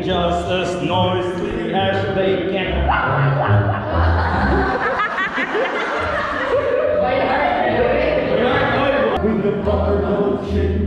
Just as noisy as they can. With the proper motion.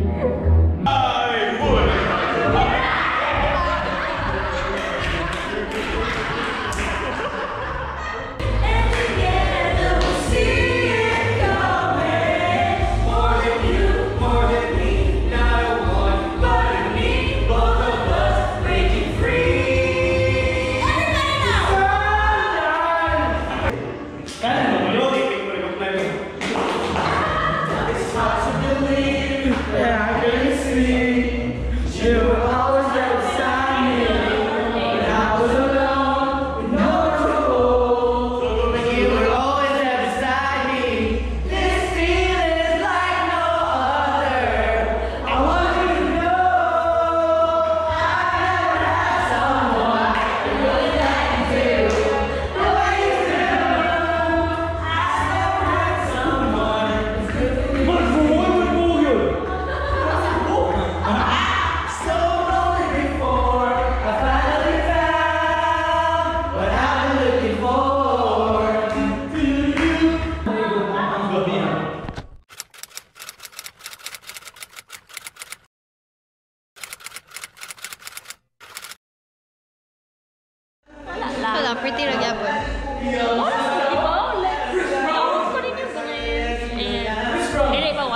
Pretty lang yapon.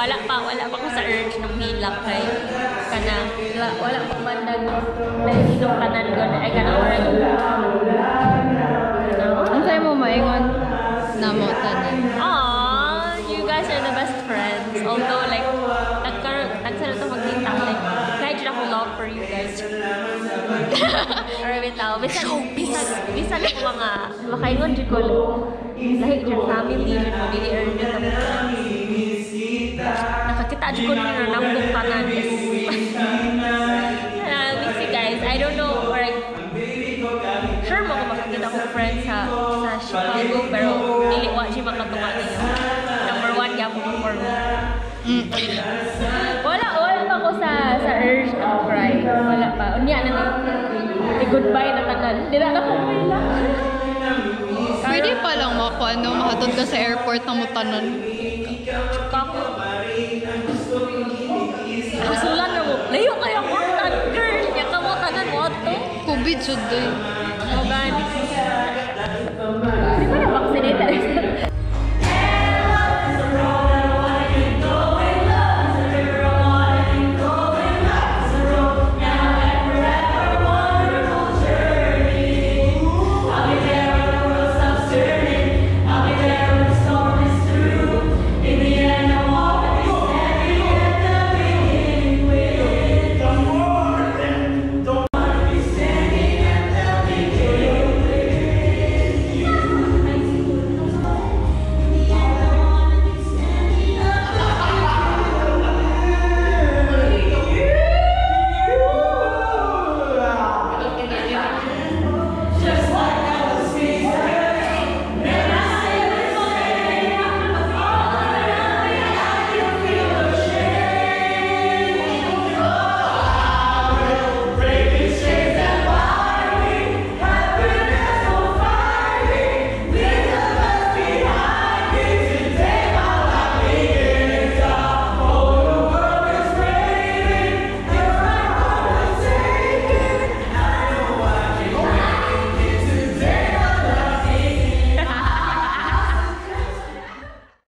Wala pa ko sa urge nung hilak kay kana wala pa man nag-inom kanan ko ay kana oras. Ang sa'yo mo maingon na mo tanan. You guys are the best friends. Although like nagkaroon to magkita like kahit na ko love for you guys. Or bitaw, bisan ko mga makaingon di ko lahi your family din mo dili earn din mo. Nakakita di ko nila nambong kanan. Miss you guys. I don't know or sure mo ko makakita ko friends sa Chicago pero dili wa siya makatunga niyo. Number 1 gyapon ko for me. Wala pa ko sa urge na cry. Wala pa. Unya na goodbye na tanan. Dila na ko wala. Pwede pa lang mahatod ka sa airport na mo tanan. Kako. Kasulan na mo. Layo kayo mo girl. Nya ka mo tanan mo to. COVID jud day. Oh,